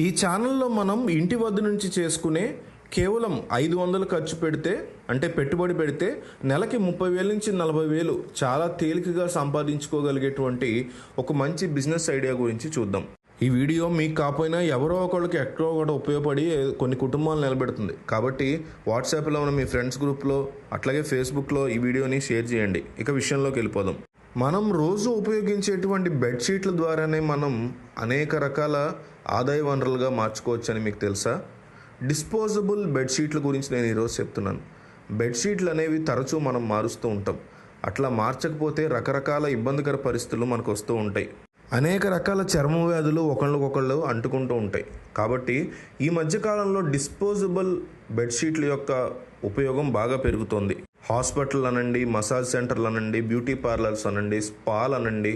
ఈ ఛానల్లో మనం ఇంటి వద్ద నుంచి చేసుకునే కేవలం 500 ఖర్చు పెడితే అంటే పెట్టుబడి పెడితే నెలకి 30,000 నుంచి 40,000 చాలా తేలికగా సంపాదించుకోగలిగేటువంటి ఒక మంచి బిజినెస్ ఐడియా గురించి చూద్దాం. ఈ వీడియో మీకు కాకపోయినా ఎవరో ఒకరికి ఎక్కడో ఒకటి ఉపయోగపడి కొన్ని కుటుంబాలు నిలబెడుతుంది. కాబట్టి వాట్సాప్లో ఉన్న మీ ఫ్రెండ్స్ గ్రూప్లో అట్లాగే ఫేస్బుక్లో ఈ వీడియోని షేర్ చేయండి. ఇక విషయంలోకి వెళ్ళిపోదాం. మనం రోజు ఉపయోగించేటువంటి బెడ్షీట్ల ద్వారానే మనం అనేక రకాల ఆదాయ వనరులుగా మార్చుకోవచ్చని మీకు తెలుసా? డిస్పోజబుల్ బెడ్షీట్ల గురించి నేను ఈరోజు చెప్తున్నాను. బెడ్షీట్లు అనేవి తరచూ మనం మారుస్తూ ఉంటాం. అట్లా మార్చకపోతే రకరకాల ఇబ్బందికర పరిస్థితులు మనకు వస్తూ ఉంటాయి. అనేక రకాల చర్మ వ్యాధులు ఒకళ్ళకొకళ్ళు అంటుకుంటూ ఉంటాయి. కాబట్టి ఈ మధ్యకాలంలో డిస్పోజబుల్ బెడ్షీట్ల యొక్క ఉపయోగం బాగా పెరుగుతోంది. హాస్పిటల్ అనండి, మసాజ్ సెంటర్లు అనండి, బ్యూటీ పార్లర్స్ అనండి, స్పాలు అనండి,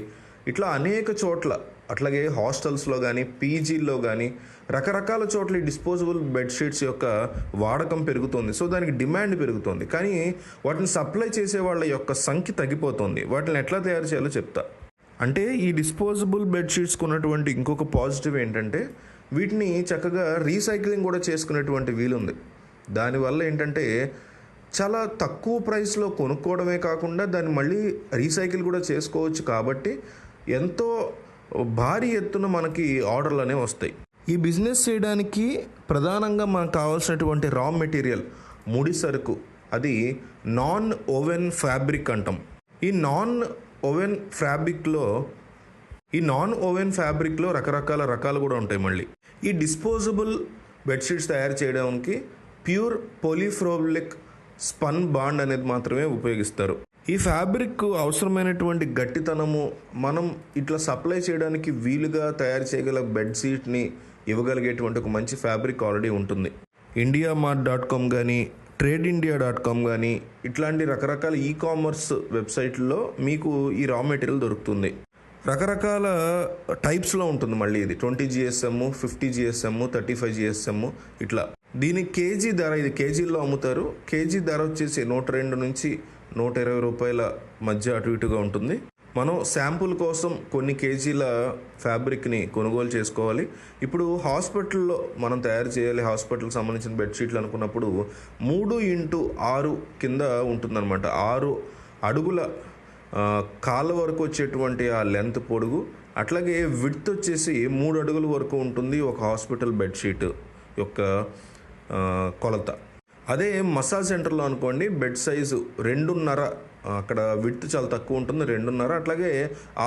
ఇట్లా అనేక చోట్ల, అట్లాగే హాస్టల్స్లో కానీ పీజీల్లో కానీ రకరకాల చోట్ల ఈ డిస్పోజబుల్ బెడ్షీట్స్ యొక్క వాడకం పెరుగుతుంది. సో దానికి డిమాండ్ పెరుగుతుంది. కానీ వాటిని సప్లై చేసే వాళ్ళ యొక్క సంఖ్య తగ్గిపోతుంది. వాటిని ఎట్లా తయారు చేయాలో చెప్తా. అంటే ఈ డిస్పోజబుల్ బెడ్షీట్స్కి ఉన్నటువంటి ఇంకొక పాజిటివ్ ఏంటంటే వీటిని చక్కగా రీసైక్లింగ్ కూడా చేసుకునేటువంటి వీలుంది. దానివల్ల ఏంటంటే చాలా తక్కువ ప్రైస్లో కొనుక్కోవడమే కాకుండా దాన్ని మళ్ళీ రీసైకిల్ కూడా చేసుకోవచ్చు. కాబట్టి ఎంతో భారీ ఎత్తున మనకి ఆర్డర్లు అనేవి వస్తాయి. ఈ బిజినెస్ చేయడానికి ప్రధానంగా మనకు కావాల్సినటువంటి రా మెటీరియల్, ముడి సరుకు, అది నాన్ ఓవెన్ ఫ్యాబ్రిక్ అంటాం. ఈ నాన్ ఓవెన్ ఫ్యాబ్రిక్లో రకరకాల రకాలు కూడా ఉంటాయి. మళ్ళీ ఈ డిస్పోజబుల్ బెడ్షీట్స్ తయారు చేయడానికి ప్యూర్ పోలిఫ్రోలిక్ స్పన్ బాండ్ అనేది మాత్రమే ఉపయోగిస్తారు. ఈ ఫ్యాబ్రిక్ అవసరమైనటువంటి గట్టితనము మనం ఇట్లా సప్లై చేయడానికి వీలుగా తయారు చేయగల బెడ్షీట్ని ఇవ్వగలిగేటువంటి ఒక మంచి ఫ్యాబ్రిక్ ఆల్రెడీ ఉంటుంది. indiamart.com కానీ TradeIndia.com కానీ ఇట్లాంటి రకరకాల ఈకామర్స్ వెబ్సైట్లలో మీకు ఈ రా మెటీరియల్ దొరుకుతుంది. రకరకాల టైప్స్లో ఉంటుంది. మళ్ళీ ఇది 20 GSM, 50 GSM, 35 GSM ఇట్లా. దీని కేజీ ధర, ఇది కేజీల్లో అమ్ముతారు. కేజీ ధర వచ్చేసి 102 నుంచి 120 రూపాయల మధ్య అటు ఇటుగా ఉంటుంది. మనం శాంపుల్ కోసం కొన్ని కేజీల ఫ్యాబ్రిక్ని కొనుగోలు చేసుకోవాలి. ఇప్పుడు హాస్పిటల్లో మనం తయారు చేయాలి, హాస్పిటల్కి సంబంధించిన బెడ్షీట్లు అనుకున్నప్పుడు 3x6 కింద ఉంటుందన్నమాట. 6 అడుగుల కాళ్ళ వరకు వచ్చేటువంటి ఆ లెంత్ పొడుగు, అట్లాగే విడ్త్ వచ్చేసి 3 అడుగుల వరకు ఉంటుంది ఒక హాస్పిటల్ బెడ్షీట్ యొక్క కొలత. అదే మసాజ్ సెంటర్లో అనుకోండి, బెడ్ సైజు 2.5, అక్కడ విడ్త్ చాలా తక్కువ ఉంటుంది, 2.5, అట్లాగే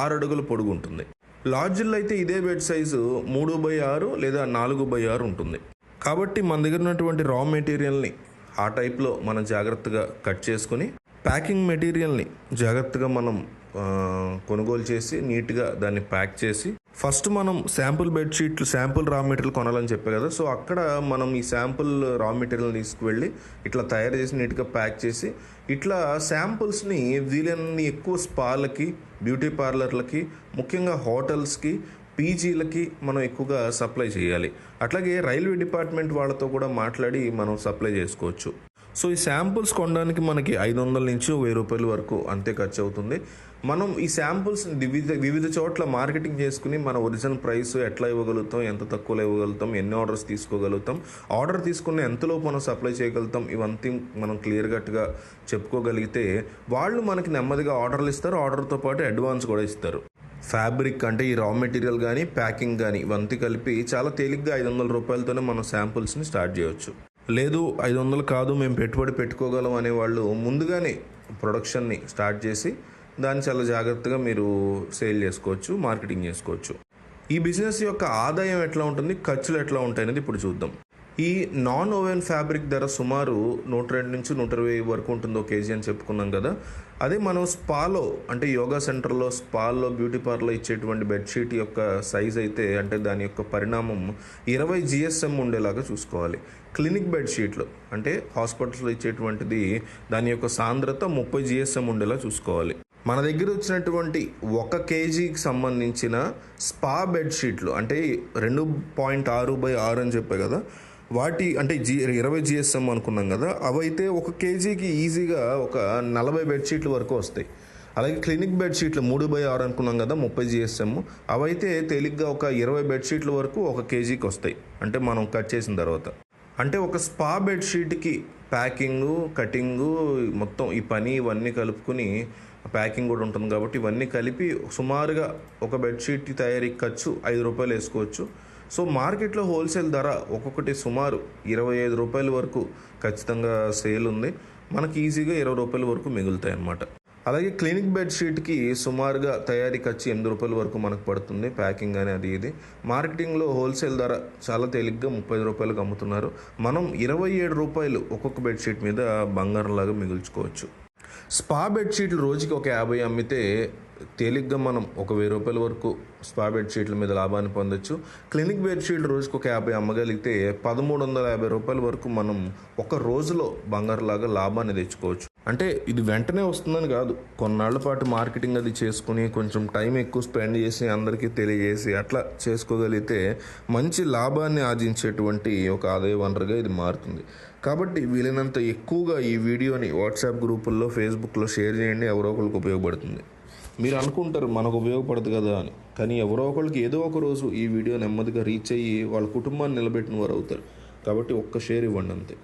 6 అడుగుల పొడుగు ఉంటుంది. లాడ్జిల్లో అయితే ఇదే బెడ్ సైజు 3x6 లేదా 4x6 ఉంటుంది. కాబట్టి మన దగ్గర ఉన్నటువంటి రా మెటీరియల్ని ఆ టైప్లో మనం జాగ్రత్తగా కట్ చేసుకుని ప్యాకింగ్ మెటీరియల్ని జాగ్రత్తగా మనం కొనుగోలు చేసి నీట్గా దాన్ని ప్యాక్ చేసి, ఫస్ట్ మనం శాంపుల్ బెడ్షీట్లు, శాంపుల్ రా మెటీరియల్ కొనాలని చెప్పే కదా. సో అక్కడ మనం ఈ శాంపుల్ రా మెటీరియల్ తీసుకువెళ్ళి ఇట్లా తయారు చేసి నీట్గా ప్యాక్ చేసి, ఇట్లా శాంపుల్స్ని వీలైనన్ని ఎక్కువ స్పాలకి, బ్యూటీ పార్లర్లకి, ముఖ్యంగా హోటల్స్కి, పీజీలకి మనం ఎక్కువగా సప్లై చేయాలి. అట్లాగే రైల్వే డిపార్ట్మెంట్ వాళ్ళతో కూడా మాట్లాడి మనం సప్లై చేసుకోవచ్చు. సో ఈ శాంపుల్స్ కొనడానికి మనకి 500 నుంచి 1000 రూపాయల వరకు అంతే ఖర్చు అవుతుంది. మనం ఈ శాంపుల్స్ వివిధ చోట్ల మార్కెటింగ్ చేసుకుని మన ఒరిజినల్ ప్రైస్ ఎట్లా ఇవ్వగలుగుతాం, ఎంత తక్కువలో ఇవ్వగలుగుతాం, ఎన్ని ఆర్డర్స్ తీసుకోగలుగుతాం, ఆర్డర్ తీసుకున్న ఎంతలోపు మనం సప్లై చేయగలుగుతాం, ఇవంతా మనం క్లియర్ కట్గా చెప్పుకోగలిగితే వాళ్ళు మనకి నెమ్మదిగా ఆర్డర్లు ఇస్తారు. ఆర్డర్తో పాటు అడ్వాన్స్ కూడా ఇస్తారు. ఫ్యాబ్రిక్ అంటే ఈ రా మెటీరియల్ కానీ ప్యాకింగ్ కానీ ఇవంతా కలిపి చాలా తేలిగ్గా 500 రూపాయలతోనే మనం శాంపుల్స్ని స్టార్ట్ చేయవచ్చు. లేదు 500 కాదు మేము పెట్టుబడి పెట్టుకోగలం అనేవాళ్ళు ముందుగానే ప్రొడక్షన్ని స్టార్ట్ చేసి దాన్ని చాలా జాగ్రత్తగా మీరు సేల్ చేసుకోవచ్చు, మార్కెటింగ్ చేసుకోవచ్చు. ఈ బిజినెస్ యొక్క ఆదాయం ఎట్లా ఉంటుంది, ఖర్చులు ఎట్లా ఉంటాయి అనేది ఇప్పుడు చూద్దాం. ఈ నాన్ ఓవెన్ ఫ్యాబ్రిక్ ధర సుమారు 102 నుంచి 120 వరకు ఉంటుందో కేజీ అని చెప్పుకున్నాం కదా. అదే మనం స్పాలో, అంటే యోగా సెంటర్లో, స్పాల్లో, బ్యూటీ పార్లర్లో ఇచ్చేటువంటి బెడ్షీట్ యొక్క సైజ్ అయితే, అంటే దాని యొక్క పరిణామం 20 GSM ఉండేలాగా చూసుకోవాలి. క్లినిక్ బెడ్షీట్లు అంటే హాస్పిటల్స్లో ఇచ్చేటువంటిది దాని యొక్క సాంద్రత 30 GSM ఉండేలా చూసుకోవాలి. మన దగ్గర వచ్చినటువంటి 1 కేజీకి సంబంధించిన స్పా బెడ్షీట్లు అంటే 2.6x6 అని చెప్పే కదా, వాటి అంటే 20 GSM అనుకున్నాం కదా, అవైతే 1 కేజీకి ఈజీగా ఒక 40 బెడ్షీట్ల వరకు వస్తాయి. అలాగే క్లినిక్ బెడ్షీట్లు 3/6 అనుకున్నాం కదా, 30 GSM, అవైతే తేలిగ్గా ఒక 20 బెడ్షీట్ల వరకు 1 kgకి వస్తాయి, అంటే మనం కట్ చేసిన తర్వాత. అంటే ఒక స్పా బెడ్షీట్కి ప్యాకింగు, కటింగు, మొత్తం ఈ పని ఇవన్నీ కలుపుకుని ప్యాకింగ్ కూడా ఉంటుంది కాబట్టి ఇవన్నీ కలిపి సుమారుగా ఒక బెడ్షీట్ తయారీ ఖర్చు ₹5 వేసుకోవచ్చు. సో మార్కెట్లో హోల్సేల్ ధర ఒక్కొక్కటి సుమారు ₹25 వరకు ఖచ్చితంగా సేల్ ఉంది. మనకి ఈజీగా ₹20 వరకు మిగులుతాయి అన్నమాట. అలాగే క్లినిక్ బెడ్షీట్కి సుమారుగా తయారీ ఖర్చు ₹8 వరకు మనకు పడుతుంది, ప్యాకింగ్ అనేది ఇది. మార్కెటింగ్లో హోల్సేల్ ధర చాలా తేలిగ్గా ₹30 అమ్ముతున్నారు. మనం ₹27 ఒక్కొక్క బెడ్షీట్ మీద బంగారంలాగా మిగుల్చుకోవచ్చు. స్పా బెడ్షీట్లు రోజుకి ఒక 50 అమ్మితే తేలిగ్గా మనం ఒక ₹1000 వరకు స్పా బెడ్షీట్ల మీద లాభాన్ని పొందొచ్చు. క్లినిక్ బెడ్షీట్లు రోజుకి ఒక 50 అమ్మగలిగితే ₹1350 వరకు మనం ఒక రోజులో బంగారులాగా లాభాన్ని తెచ్చుకోవచ్చు. అంటే ఇది వెంటనే వస్తుందని కాదు, కొన్నాళ్ల పాటు మార్కెటింగ్ అది చేసుకుని కొంచెం టైం ఎక్కువ స్పెండ్ చేసి అందరికీ తెలియజేసి అట్లా చేసుకోగలిగితే మంచి లాభాన్ని ఆర్జించేటువంటి ఒక ఆదాయ వనరుగా ఇది మారుతుంది. కాబట్టి వీలైనంత ఎక్కువగా ఈ వీడియోని వాట్సాప్ గ్రూపుల్లో, ఫేస్బుక్లో షేర్ చేయండి. ఎవరో ఒకరికి ఉపయోగపడుతుంది. మీరు అనుకుంటారు మనకు ఉపయోగపడదు కదా అని, కానీ ఎవరో ఒకరికి ఏదో ఒక రోజు ఈ వీడియో నెమ్మదిగా రీచ్ అయ్యి వాళ్ళ కుటుంబాన్ని నిలబెట్టిన వారు అవుతారు. కాబట్టి ఒక్క షేర్ ఇవ్వండి అంతే.